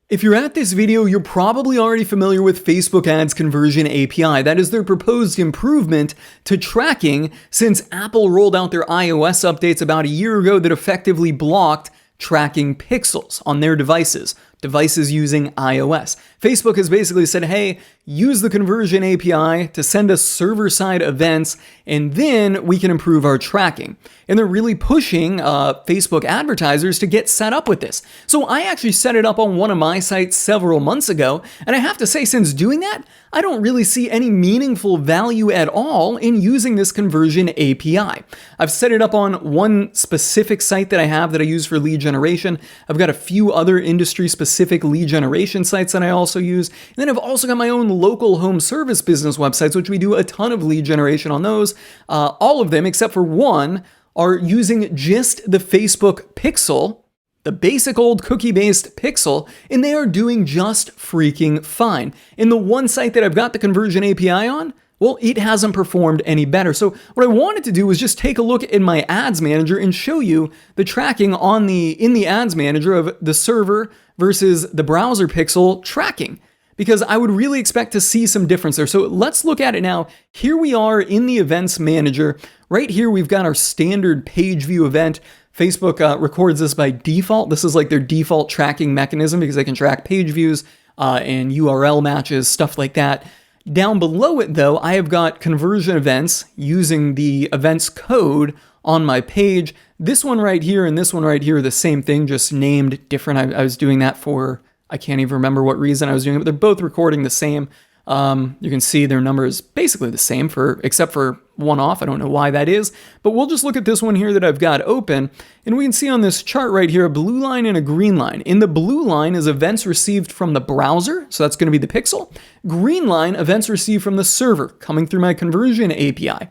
If you're at this video, you're probably already familiar with Facebook Ads Conversion API. That is their proposed improvement to tracking since Apple rolled out their iOS updates about a year ago that effectively blocked tracking pixels on their devices using iOS. Facebook has basically said, hey, use the conversion API to send us server-side events, and then we can improve our tracking. And they're really pushing Facebook advertisers to get set up with this. So I actually set it up on one of my sites several months ago, and I have to say, since doing that, I don't really see any meaningful value at all in using this conversion API. I've set it up on one specific site that I have that I use for lead generation. I've got a few other industry-specific lead generation sites that I also use. And then I've also got my own local home service business websites, which we do a ton of lead generation on those. All of them, except for one, are using just the Facebook pixel, the basic old cookie-based pixel, and they are doing just freaking fine. In the one site that I've got the conversion API on, well, it hasn't performed any better. So what I wanted to do was just take a look in my ads manager and show you the tracking in the ads manager of the server versus the browser pixel tracking, because I would really expect to see some difference there. So let's look at it now. Here we are in the events manager. Right here, we've got our standard page view event. Facebook records this by default. This is like their default tracking mechanism because they can track page views and URL matches, stuff like that. Down below it, though, I have got conversion events using the events code on my page. This one right here and this one right here are the same thing, just named different. I was doing that for, I can't even remember what reason I was doing it, but they're both recording the same. You can see their number is basically the same except for one off. I don't know why that is, but we'll just look at this one here that I've got open, and we can see on this chart right here a blue line and a green line. In the blue line is events received from the browser, so that's going to be the pixel. Green line, events received from the server coming through my conversion API.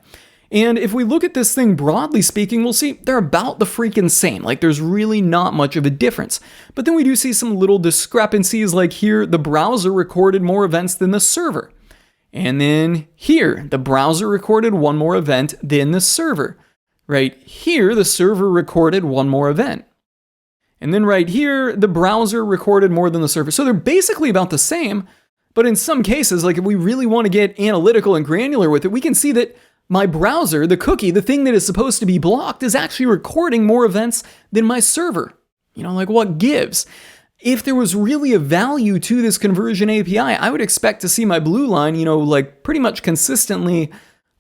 And if we look at this thing broadly speaking, we'll see they're about the freaking same. Like there's really not much of a difference. But then we do see some little discrepancies, like here, the browser recorded more events than the server. And then here, the browser recorded one more event than the server. Right here, the server recorded one more event. And then right here, the browser recorded more than the server. So they're basically about the same. But in some cases, like if we really want to get analytical and granular with it, we can see that my browser, the cookie, the thing that is supposed to be blocked, is actually recording more events than my server. You know, like what gives? If there was really a value to this conversion API, I would expect to see my blue line, you know, like pretty much consistently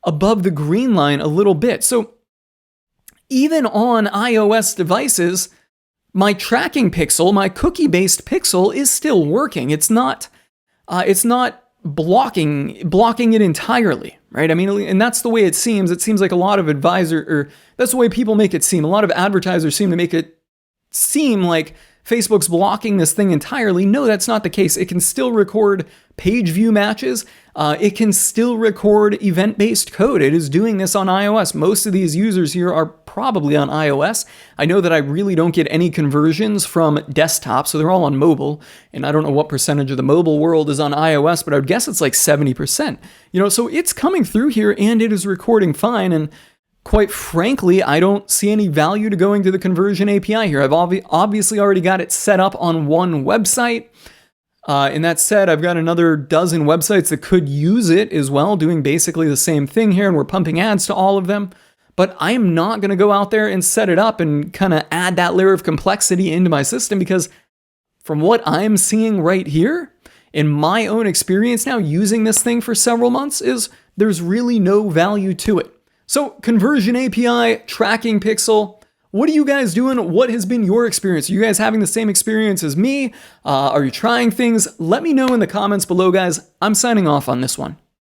above the green line a little bit. So even on iOS devices, my tracking pixel, my cookie-based pixel is still working. It's not blocking it entirely, right? I mean, and that's the way it seems. It seems like a lot of that's the way people make it seem. A lot of advertisers seem to make it seem like Facebook's blocking this thing entirely. No, that's not the case. It can still record page view matches. It can still record event-based code. It is doing this on iOS. Most of these users here are probably on iOS. I know that I really don't get any conversions from desktop, so they're all on mobile. And I don't know what percentage of the mobile world is on iOS, but I would guess it's like 70%. You know, so it's coming through here and it is recording fine. And quite frankly, I don't see any value to going to the conversion API here. I've obviously already got it set up on one website. And that said, I've got another dozen websites that could use it as well, doing basically the same thing here, and we're pumping ads to all of them. But I am not going to go out there and set it up and kind of add that layer of complexity into my system, because from what I'm seeing right here, in my own experience now using this thing for several months, is there's really no value to it. So conversion API, tracking pixel, what are you guys doing? What has been your experience? Are you guys having the same experience as me? Are you trying things? Let me know in the comments below, guys. I'm signing off on this one.